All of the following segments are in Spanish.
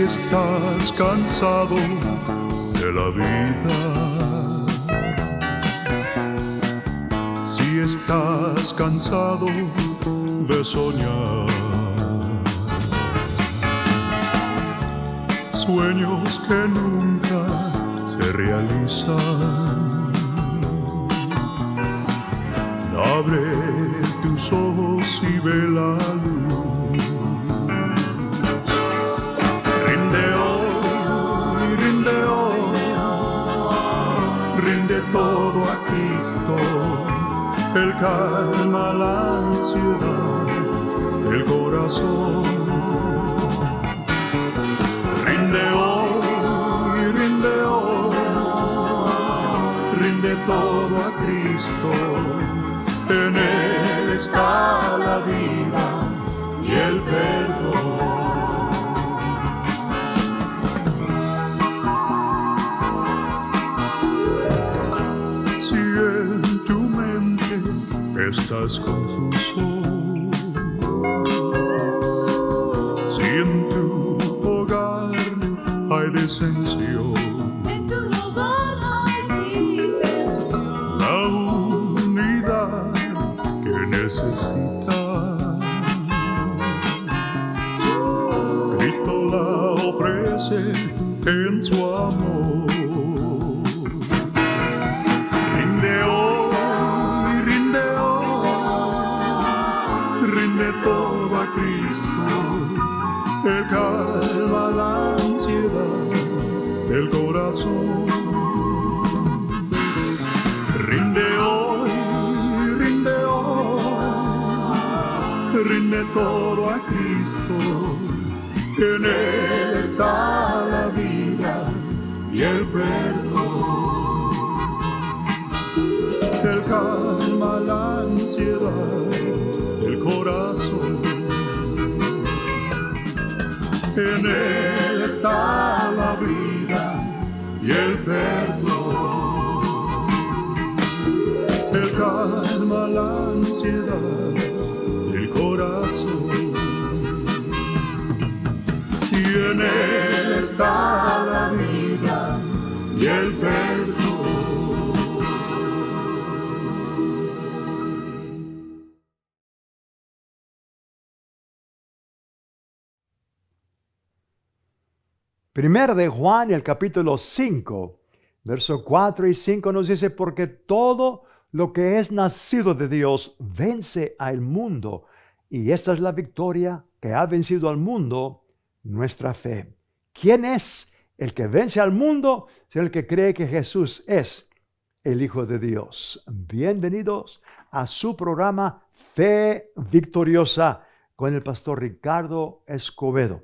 estás cansado de la vida, si estás cansado de soñar, sueños que nunca se realizan, abre tus ojos y ve la luz. Rinde todo a Cristo, Él calma la ansiedad del corazón. Rinde hoy, rinde todo a Cristo, en Él está la vida y el perdón. Estás confuso, si en tu hogar hay disensión, en tu hogar hay disensión, la unidad que necesitas, Cristo la ofrece en su amor. Todo a Cristo, Él calma la ansiedad del corazón. Rinde hoy, rinde todo a Cristo, en Él está la vida y el perdón. Él calma la ansiedad del corazón, en Él está la vida y el perdón. Él calma la ansiedad del corazón, si en Él está la vida y el perdón. Primera de Juan, el capítulo 5, versos 4 y 5 nos dice, porque todo lo que es nacido de Dios vence al mundo, y esta es la victoria que ha vencido al mundo, nuestra fe. ¿Quién es el que vence al mundo? Es el que cree que Jesús es el Hijo de Dios. Bienvenidos a su programa Fe Victoriosa con el pastor Ricardo Escobedo.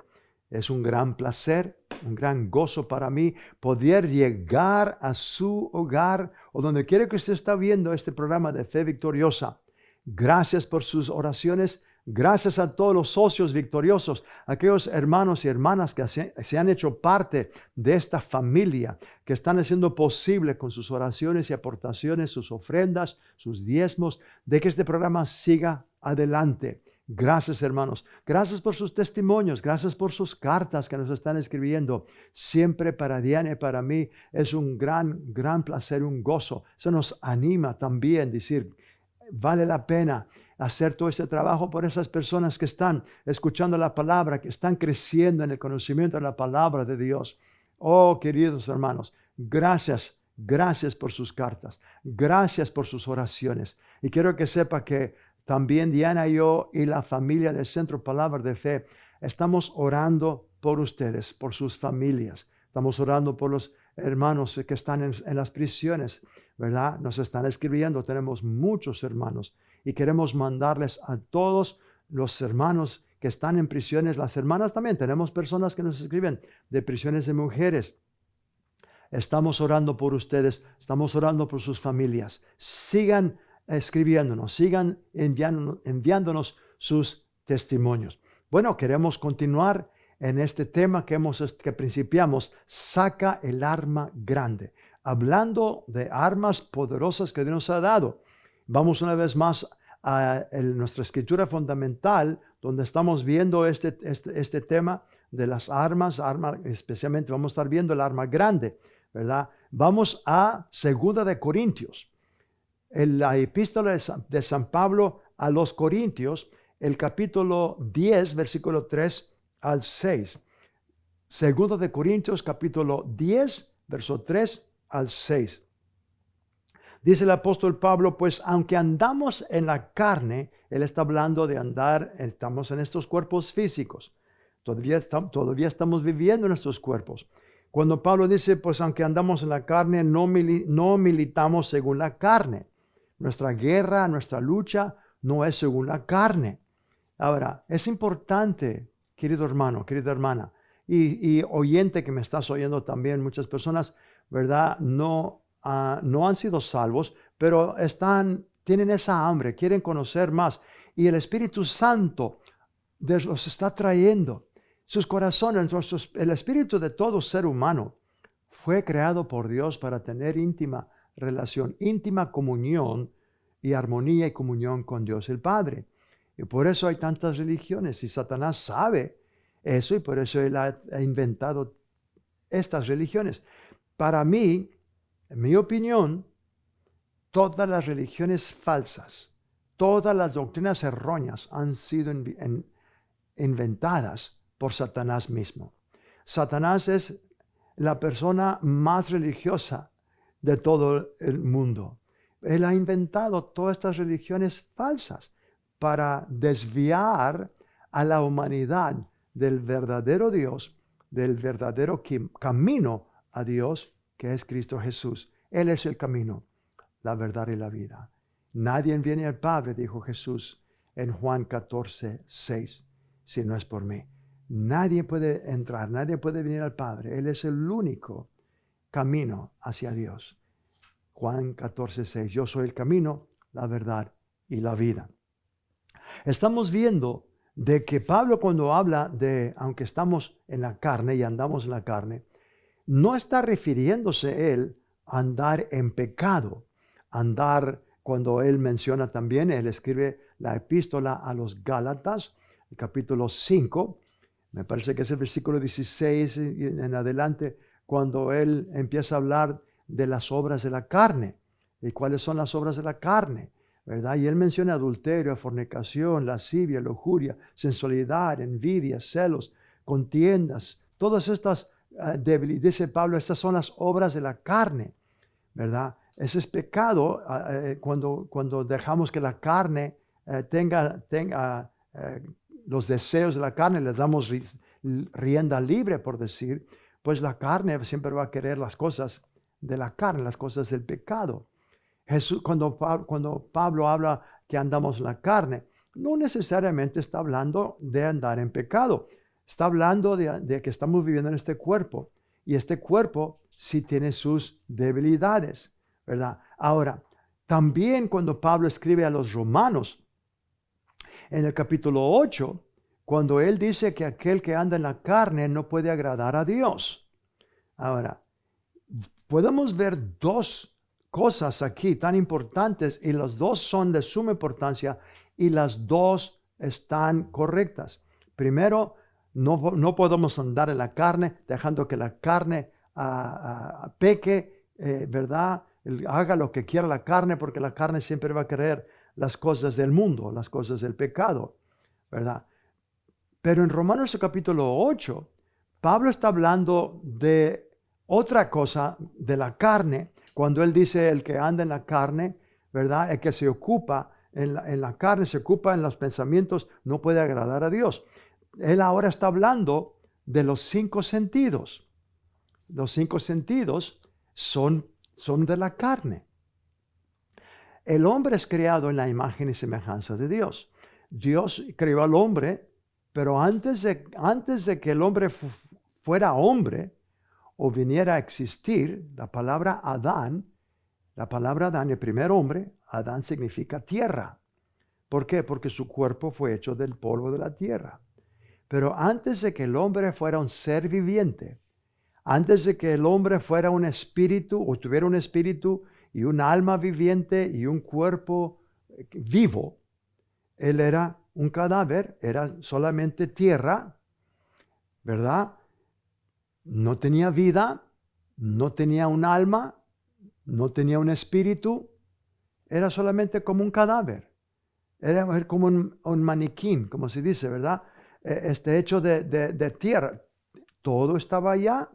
Es un gran placer, un gran gozo para mí poder llegar a su hogar o donde quiera que usted está viendo este programa de Fe Victoriosa. Gracias por sus oraciones. Gracias a todos los socios victoriosos, aquellos hermanos y hermanas que se han hecho parte de esta familia, que están haciendo posible con sus oraciones y aportaciones, sus ofrendas, sus diezmos, de que este programa siga adelante. Gracias, hermanos. Gracias por sus testimonios. Gracias por sus cartas que nos están escribiendo. Siempre para Diana y para mí es un gran placer, un gozo. Eso nos anima también, decir, vale la pena hacer todo este trabajo por esas personas que están escuchando la palabra, que están creciendo en el conocimiento de la palabra de Dios. Oh, queridos hermanos, gracias por sus cartas. Gracias por sus oraciones. Y quiero que sepa que también Diana y yo y la familia del Centro Palabra de Fe estamos orando por ustedes, por sus familias. Estamos orando por los hermanos que están en las prisiones, ¿verdad? Nos están escribiendo, tenemos muchos hermanos y queremos mandarles a todos los hermanos que están en prisiones, las hermanas también, tenemos personas que nos escriben de prisiones de mujeres. Estamos orando por ustedes, estamos orando por sus familias. Sigan escribiéndonos, sigan enviándonos sus testimonios. Bueno, queremos continuar en este tema que principiamos, saca el arma grande, hablando de armas poderosas que Dios nos ha dado. Vamos una vez más a nuestra escritura fundamental, donde estamos viendo este tema de las armas, especialmente vamos a estar viendo el arma grande, ¿verdad? Vamos a 2 de Corintios, en la epístola de San Pablo a los Corintios, el capítulo 10, versículo 3 al 6. 2 de Corintios, capítulo 10, verso 3 al 6. Dice el apóstol Pablo, pues aunque andamos en la carne, él está hablando de andar, estamos en estos cuerpos físicos. Todavía estamos viviendo en estos cuerpos. Cuando Pablo dice, pues aunque andamos en la carne, no militamos según la carne. Nuestra guerra, nuestra lucha no es según la carne. Ahora, es importante, querido hermano, querida hermana, y oyente que me estás oyendo también, muchas personas, ¿verdad? No han sido salvos, pero tienen esa hambre, quieren conocer más. Y el Espíritu Santo los está trayendo. Sus corazones, el espíritu de todo ser humano fue creado por Dios para tener íntima relación, íntima comunión y armonía y comunión con Dios el Padre. Y por eso hay tantas religiones y Satanás sabe eso y por eso él ha inventado estas religiones. Para mí, en mi opinión, todas las religiones falsas, todas las doctrinas erróneas han sido inventadas por Satanás mismo. Satanás es la persona más religiosa de todo el mundo. Él ha inventado todas estas religiones falsas para desviar a la humanidad del verdadero Dios, del verdadero camino a Dios, que es Cristo Jesús. Él es el camino, la verdad y la vida. Nadie viene al Padre, dijo Jesús en Juan 14, 6, si no es por mí. Nadie puede entrar, nadie puede venir al Padre. Él es el único camino hacia Dios. Juan 14, 6, yo soy el camino, la verdad y la vida. Estamos viendo de que Pablo, cuando habla de, aunque estamos en la carne y andamos en la carne, no está refiriéndose él a andar en pecado. Cuando él menciona también, él escribe la epístola a los Gálatas, el capítulo 5, me parece que es el versículo 16 en adelante, cuando él empieza a hablar de las obras de la carne. ¿Y cuáles son las obras de la carne? ¿Verdad? Y él menciona adulterio, fornicación, lascivia, lujuria, sensualidad, envidia, celos, contiendas. Todas estas debilidades, dice Pablo, estas son las obras de la carne, ¿verdad? Ese es pecado cuando dejamos que la carne tenga los deseos de la carne, les damos rienda libre, por decir, pues la carne siempre va a querer las cosas de la carne, las cosas del pecado. Jesús, cuando Pablo habla que andamos en la carne, no necesariamente está hablando de andar en pecado. Está hablando de que estamos viviendo en este cuerpo. Y este cuerpo sí tiene sus debilidades, ¿verdad? Ahora, también cuando Pablo escribe a los romanos, en el capítulo 8, cuando él dice que aquel que anda en la carne no puede agradar a Dios. Ahora, podemos ver dos cosas aquí tan importantes y las dos son de suma importancia y las dos están correctas. Primero, no podemos andar en la carne dejando que la carne peque, ¿verdad? Haga lo que quiera la carne, porque la carne siempre va a querer las cosas del mundo, las cosas del pecado, ¿verdad? Pero en Romanos capítulo 8, Pablo está hablando de otra cosa de la carne, cuando él dice el que anda en la carne, ¿verdad? El que se ocupa en la carne, se ocupa en los pensamientos, no puede agradar a Dios. Él ahora está hablando de los 5 sentidos. Los 5 sentidos son de la carne. El hombre es creado en la imagen y semejanza de Dios. Dios creó al hombre, pero antes de que el hombre fuera hombre o viniera a existir, la palabra Adán, el primer hombre, Adán significa tierra. ¿Por qué? Porque su cuerpo fue hecho del polvo de la tierra. Pero antes de que el hombre fuera un ser viviente, antes de que el hombre fuera un espíritu o tuviera un espíritu y un alma viviente y un cuerpo vivo, él era un cadáver, era solamente tierra, ¿verdad? No tenía vida, no tenía un alma, no tenía un espíritu, era solamente como un cadáver, era como un maniquí, como se dice, ¿verdad? Hecho de tierra. Todo estaba allá,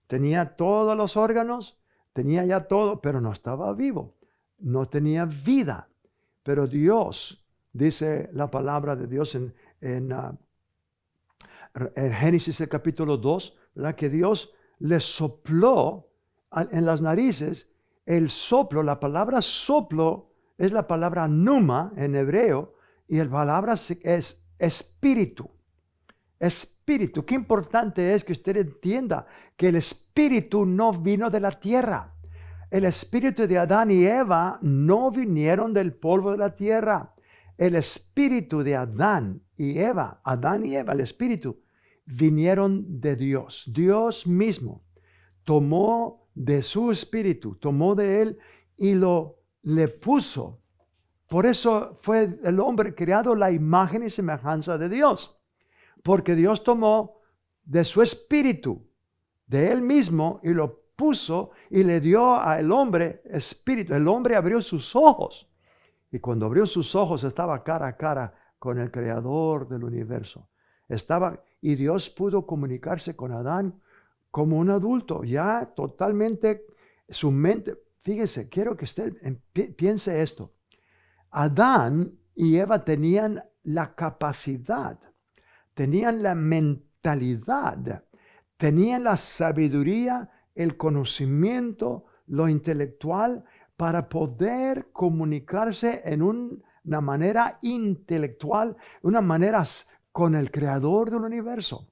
tenía todos los órganos, tenía ya todo, pero no estaba vivo, no tenía vida. Pero Dios, dice la palabra de Dios en Génesis el capítulo 2, ¿verdad? Que Dios le sopló en las narices el soplo. La palabra soplo es la palabra pneuma en hebreo, y la palabra es espíritu. Espíritu. Qué importante es que usted entienda que el espíritu no vino de la tierra. El espíritu de Adán y Eva no vinieron del polvo de la tierra. El espíritu de Adán y Eva, el espíritu, vinieron de Dios. Dios mismo tomó de su espíritu, tomó de él y le puso. Por eso fue el hombre creado a la imagen y semejanza de Dios. Porque Dios tomó de su espíritu, de él mismo, y lo puso y le dio al hombre espíritu. El hombre abrió sus ojos. Y cuando abrió sus ojos estaba cara a cara con el creador del universo. Y Dios pudo comunicarse con Adán como un adulto, ya totalmente su mente. Fíjese, quiero que usted piense esto. Adán y Eva tenían la capacidad, tenían la mentalidad, tenían la sabiduría, el conocimiento, lo intelectual para poder comunicarse en una manera intelectual, una manera con el creador del universo.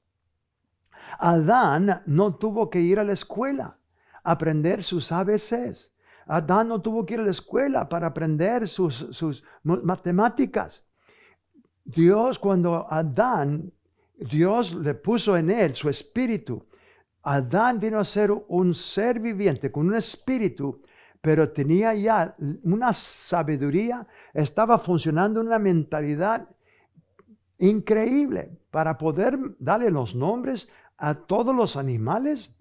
Adán no tuvo que ir a la escuela a aprender sus ABCs. Adán no tuvo que ir a la escuela para aprender sus matemáticas. Dios le puso en él su espíritu. Adán vino a ser un ser viviente con un espíritu, pero tenía ya una sabiduría, estaba funcionando una mentalidad increíble para poder darle los nombres a todos los animales.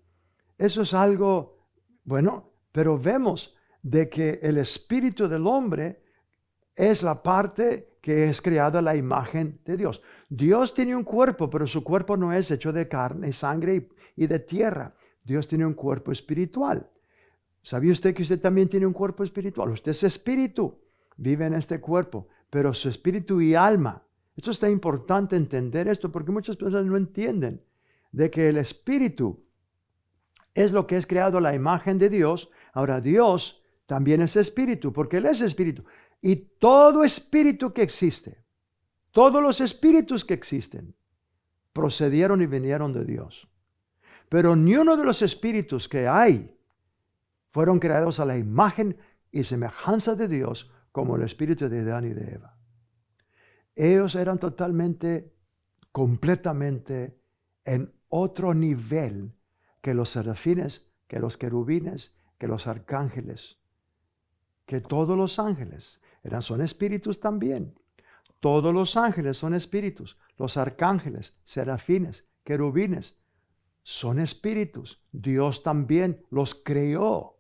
Eso es algo bueno, pero vemos de que el espíritu del hombre es la parte que es creada a la imagen de Dios. Dios tiene un cuerpo, pero su cuerpo no es hecho de carne y sangre y de tierra. Dios tiene un cuerpo espiritual. ¿Sabía usted que usted también tiene un cuerpo espiritual? Usted es espíritu, vive en este cuerpo, pero su espíritu y alma. Esto está importante entender esto porque muchas personas no entienden de que el espíritu es lo que es creado a la imagen de Dios. Ahora Dios también es espíritu, porque Él es espíritu. Y todo espíritu que existe, todos los espíritus que existen, procedieron y vinieron de Dios. Pero ni uno de los espíritus que hay fueron creados a la imagen y semejanza de Dios como el espíritu de Adán y de Eva. Ellos eran completamente en otro nivel que los serafines, que los querubines, que los arcángeles, que todos los ángeles. Son espíritus también. Todos los ángeles son espíritus. Los arcángeles, serafines, querubines, son espíritus. Dios también los creó.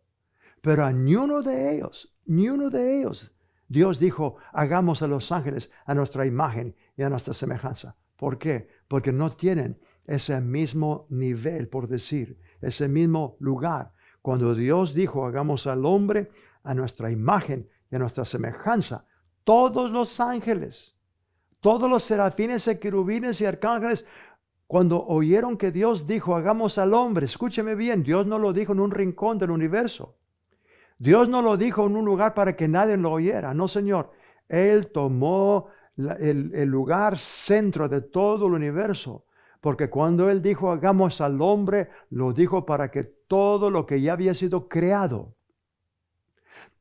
Pero a ni uno de ellos, Dios dijo, hagamos a los ángeles a nuestra imagen y a nuestra semejanza. ¿Por qué? Porque no tienen ese mismo nivel, por decir, ese mismo lugar. Cuando Dios dijo, hagamos al hombre a nuestra imagen y a nuestra semejanza, todos los ángeles, todos los serafines y querubines y arcángeles, cuando oyeron que Dios dijo, hagamos al hombre, escúcheme bien, Dios no lo dijo en un rincón del universo. Dios no lo dijo en un lugar para que nadie lo oyera. No, Señor. Él tomó el lugar centro de todo el universo. Porque cuando Él dijo, hagamos al hombre, lo dijo para que todo lo que ya había sido creado,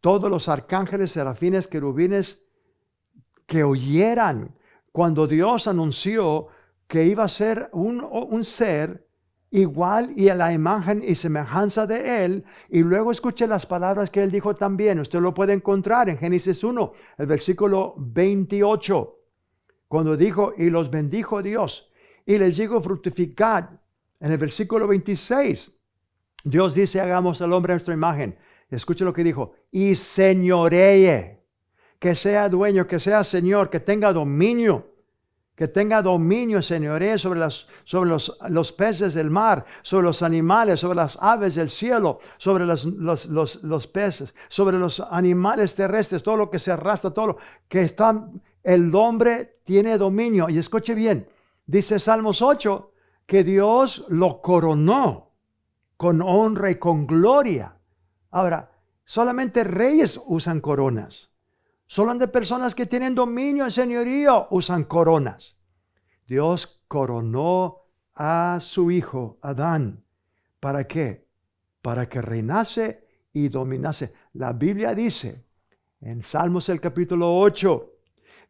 todos los arcángeles, serafines, querubines, que oyeran cuando Dios anunció que iba a ser un ser igual y a la imagen y semejanza de Él. Y luego escuche las palabras que Él dijo también. Usted lo puede encontrar en Génesis 1, el versículo 28. Cuando dijo, y los bendijo Dios, y les dijo, fructificad En el versículo 26, Dios dice, hagamos al hombre a nuestra imagen. Escuche lo que dijo, y señoree, que sea dueño, que sea señor, que tenga dominio, señoree sobre los peces del mar, sobre los animales, sobre las aves del cielo, sobre los peces, sobre los animales terrestres, todo lo que se arrastra, todo lo que está, el hombre tiene dominio. Y escuche bien, dice Salmos 8, que Dios lo coronó con honra y con gloria. Ahora, solamente reyes usan coronas. Solamente personas que tienen dominio y señorío usan coronas. Dios coronó a su hijo, Adán. ¿Para qué? Para que reinase y dominase. La Biblia dice, en Salmos el capítulo 8,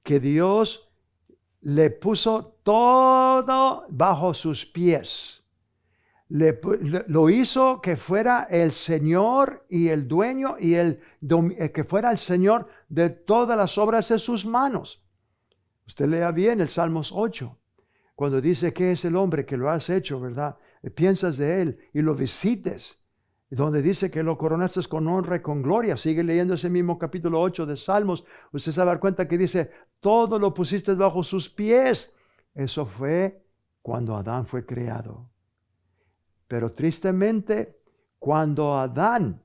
que Dios le puso todo bajo sus pies. Lo hizo que fuera el Señor y el dueño y que fuera el Señor de todas las obras de sus manos. Usted lea bien el Salmos 8, cuando dice que es el hombre que lo has hecho, ¿verdad? Piensas de él y lo visites, donde dice que lo coronaste con honra y con gloria. Sigue leyendo ese mismo capítulo 8 de Salmos. Usted se va a dar cuenta que dice, todo lo pusiste bajo sus pies. Eso fue cuando Adán fue creado. Pero tristemente, cuando Adán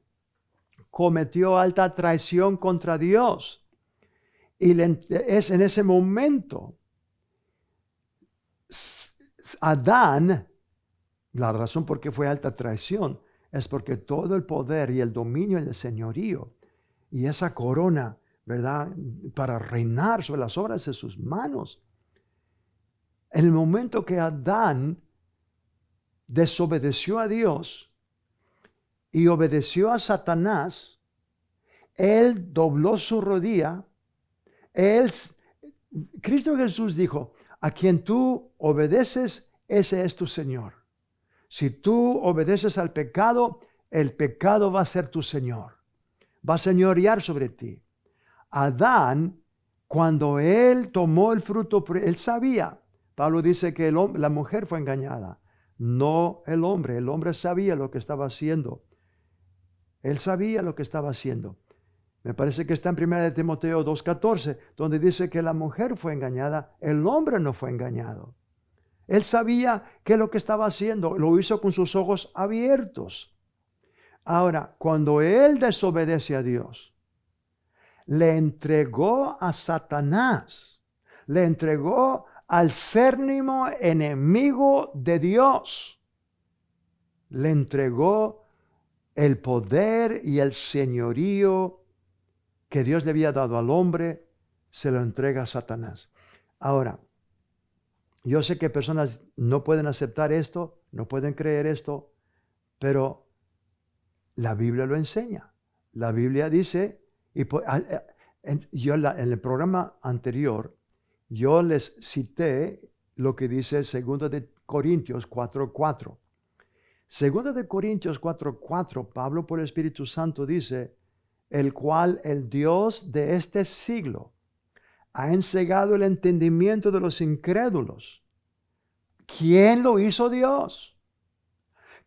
cometió alta traición contra Dios, es en ese momento, Adán, la razón por qué fue alta traición, es porque todo el poder y el dominio y el señorío y esa corona, ¿verdad?, para reinar sobre las obras de sus manos. En el momento que Adán desobedeció a Dios y obedeció a Satanás, él dobló su rodilla. Cristo Jesús dijo, a quien tú obedeces, ese es tu Señor. Si tú obedeces al pecado, el pecado va a ser tu Señor. Va a señorear sobre ti. Adán, cuando él tomó el fruto, él sabía. Pablo dice que la mujer fue engañada. No el hombre. El hombre sabía lo que estaba haciendo. Él sabía lo que estaba haciendo. Me parece que está en 1 Timoteo 2:14, donde dice que la mujer fue engañada, el hombre no fue engañado. Él sabía que lo que estaba haciendo, lo hizo con sus ojos abiertos. Ahora, cuando él desobedece a Dios, le entregó a Satanás, le entregó al acérrimo enemigo de Dios, le entregó el poder y el señorío que Dios le había dado al hombre, se lo entrega a Satanás. Ahora, yo sé que personas no pueden aceptar esto, no pueden creer esto, pero la Biblia lo enseña. La Biblia dice, en el programa anterior, yo les cité lo que dice 2 de Corintios 4:4. 2 de Corintios 4:4, Pablo por el Espíritu Santo dice, el cual el Dios de este siglo ha ensegado el entendimiento de los incrédulos. ¿Quién lo hizo Dios?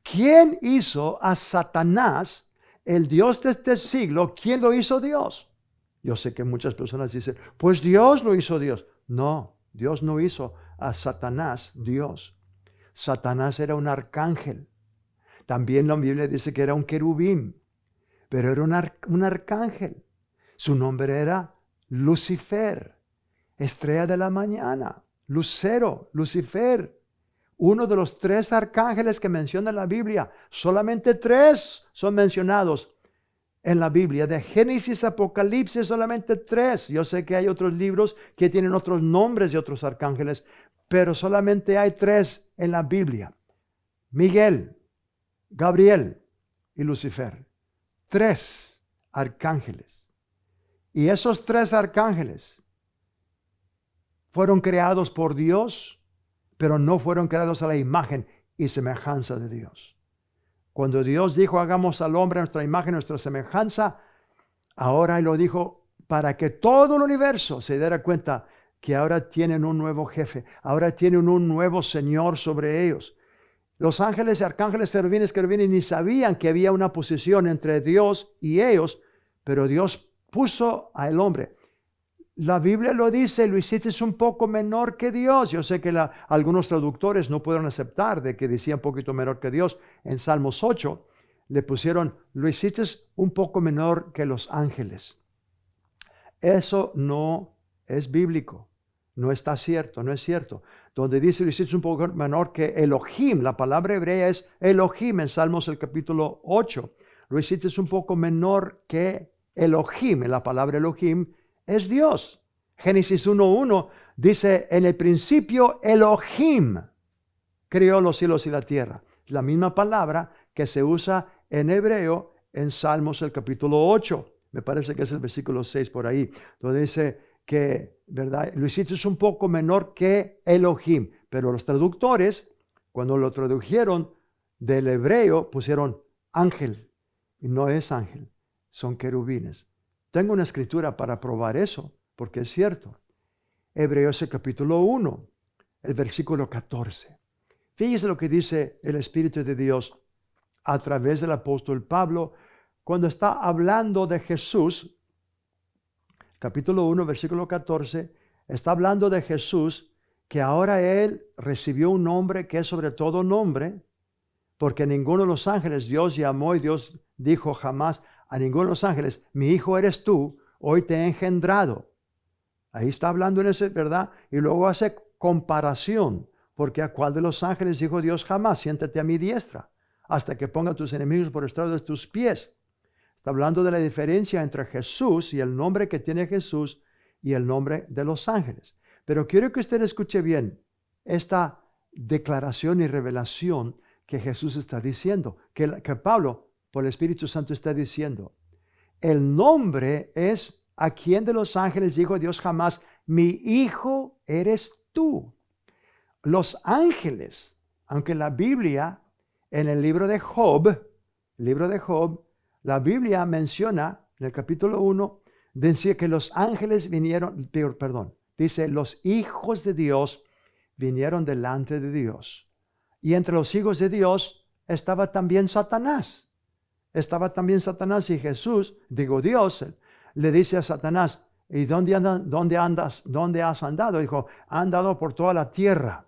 ¿Quién hizo a Satanás, el Dios de este siglo? ¿Quién lo hizo Dios? Yo sé que muchas personas dicen, pues Dios lo hizo Dios. No, Dios no hizo a Satanás Dios. Satanás era un arcángel. También la Biblia dice que era un querubín, pero era un arcángel. Su nombre era Lucifer, estrella de la mañana, lucero, Lucifer. Uno de los 3 arcángeles que menciona la Biblia. Solamente 3 son mencionados en la Biblia. De Génesis a Apocalipsis, solamente 3. Yo sé que hay otros libros que tienen otros nombres de otros arcángeles, pero solamente hay 3 en la Biblia. Miguel, Gabriel y Lucifer. 3 arcángeles. Y esos 3 arcángeles fueron creados por Dios, pero no fueron creados a la imagen y semejanza de Dios. Cuando Dios dijo, hagamos al hombre a nuestra imagen, nuestra semejanza, ahora Él lo dijo para que todo el universo se diera cuenta que ahora tienen un nuevo jefe, ahora tienen un nuevo Señor sobre ellos. Los ángeles, arcángeles, querubines ni sabían que había una posición entre Dios y ellos, pero Dios puso al hombre. La Biblia lo dice, lo hiciste un poco menor que Dios. Yo sé que algunos traductores no pudieron aceptar de que decía un poquito menor que Dios. En Salmos 8 le pusieron, lo hiciste un poco menor que los ángeles. Eso no es bíblico, no está cierto, no es cierto. Donde dice lo hiciste un poco menor que Elohim, la palabra hebrea es Elohim en Salmos el capítulo 8. Lo hiciste un poco menor que Elohim, la palabra Elohim es Dios. Génesis 1:1 dice, en el principio Elohim creó los cielos y la tierra. La misma palabra que se usa en hebreo en Salmos el capítulo 8. Me parece que es el versículo 6 por ahí, donde dice que, ¿verdad? Lo hiciste un poco menor que Elohim. Pero los traductores, cuando lo tradujeron del hebreo, pusieron ángel. Y no es ángel, son querubines. Tengo una escritura para probar eso, porque es cierto. Hebreos el capítulo 1, el versículo 14. Fíjese lo que dice el Espíritu de Dios a través del apóstol Pablo cuando está hablando de Jesús. Capítulo 1, versículo 14, está hablando de Jesús, que ahora Él recibió un nombre que es sobre todo nombre, porque ninguno de los ángeles Dios llamó y Dios dijo jamás a ninguno de los ángeles, mi hijo eres tú, hoy te he engendrado. Ahí está hablando en ese, ¿verdad? Y luego hace comparación, porque a cuál de los ángeles dijo Dios jamás, siéntate a mi diestra, hasta que ponga a tus enemigos por estrado de tus pies. Está hablando de la diferencia entre Jesús y el nombre que tiene Jesús y el nombre de los ángeles. Pero quiero que usted escuche bien esta declaración y revelación que Jesús está diciendo, que Pablo por el Espíritu Santo está diciendo. El nombre es a quien de los ángeles dijo Dios jamás, mi hijo eres tú. Los ángeles, aunque la Biblia, en el libro de Job, la Biblia menciona, en el capítulo 1, dice que los ángeles vinieron, dice, los hijos de Dios vinieron delante de Dios. Y entre los hijos de Dios estaba también Satanás. Y Jesús, Dios, le dice a Satanás, ¿y dónde andas? ¿Dónde has andado? Dijo, ha andado por toda la tierra.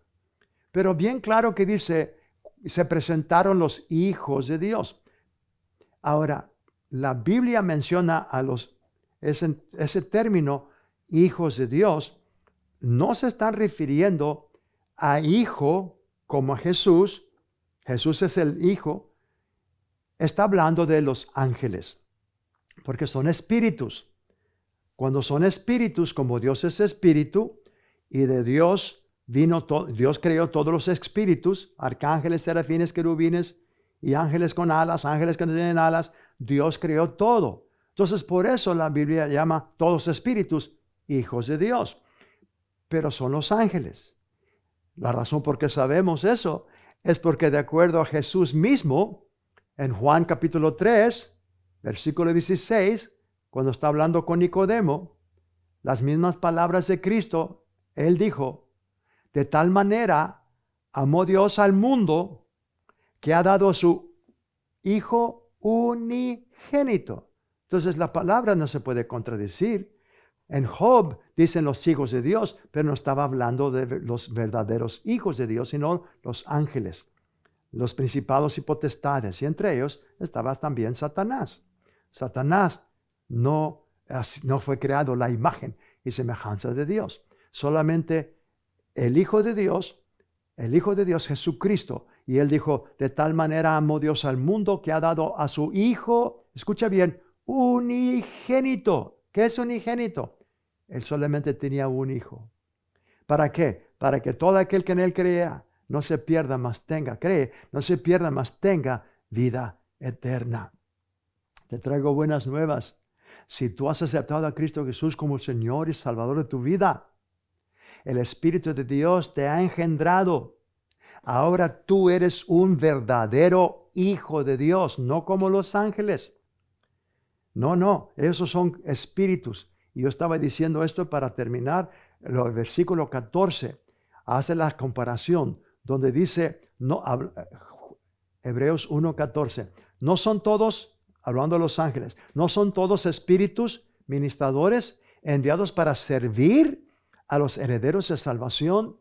Pero bien claro que dice, se presentaron los hijos de Dios. Ahora, la Biblia menciona ese término, hijos de Dios, no se están refiriendo a hijo como a Jesús. Jesús es el hijo. Está hablando de los ángeles, porque son espíritus. Cuando son espíritus, como Dios es espíritu, y de Dios Dios creó todos los espíritus, arcángeles, serafines, querubines, y ángeles con alas, ángeles que no tienen alas. Dios creó todo. Entonces, por eso la Biblia llama todos espíritus hijos de Dios. Pero son los ángeles. La razón por qué sabemos eso es porque de acuerdo a Jesús mismo, en Juan capítulo 3, versículo 16, cuando está hablando con Nicodemo, las mismas palabras de Cristo, Él dijo, de tal manera amó Dios al mundo que ha dado a su Hijo unigénito. Entonces la palabra no se puede contradecir. En Job dicen los hijos de Dios, pero no estaba hablando de los verdaderos hijos de Dios, sino los ángeles, los principados y potestades, y entre ellos estaba también Satanás. Satanás no fue creado la imagen y semejanza de Dios. Solamente el Hijo de Dios Jesucristo. Y Él dijo, de tal manera amó Dios al mundo que ha dado a su Hijo, escucha bien, unigénito. ¿Qué es unigénito? Él solamente tenía un hijo. ¿Para qué? Para que todo aquel que en Él crea no se pierda, mas tenga vida eterna. Te traigo buenas nuevas. Si tú has aceptado a Cristo Jesús como Señor y Salvador de tu vida, el Espíritu de Dios te ha engendrado. Ahora tú eres un verdadero hijo de Dios, no como los ángeles. No, esos son espíritus. Y yo estaba diciendo esto para terminar. El versículo 14 hace la comparación. donde dice, Hebreos 1:14, no son todos, hablando de los ángeles, no son todos espíritus ministradores enviados para servir a los herederos de salvación.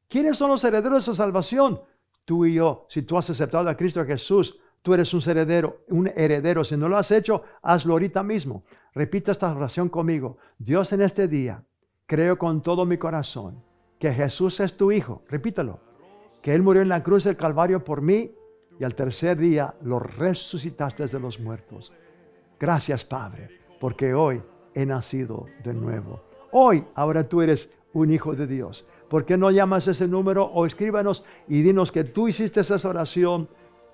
¿Quiénes son los herederos de salvación? Tú y yo. Si tú has aceptado a Cristo Jesús, tú eres un heredero. Si no lo has hecho, hazlo ahorita mismo. Repita esta oración conmigo. Dios, en este día, creo con todo mi corazón que Jesús es tu Hijo. Repítalo. Que Él murió en la cruz del Calvario por mí y al tercer día lo resucitaste de los muertos. Gracias, Padre, porque hoy he nacido de nuevo. Hoy, ahora tú eres un hijo de Dios. ¿Por qué no llamas ese número o escríbanos y dinos que tú hiciste esa oración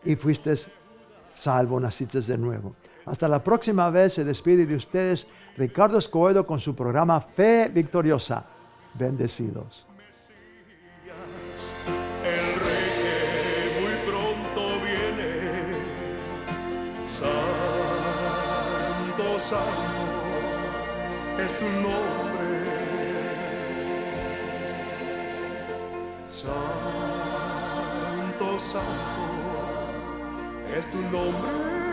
y fuiste salvo, naciste de nuevo? Hasta la próxima vez se despide de ustedes Ricardo Escobedo con su programa Fe Victoriosa. Bendecidos. El Rey que muy pronto viene, Santo, Santo es tu nombre, Santo, Santo es tu nombre.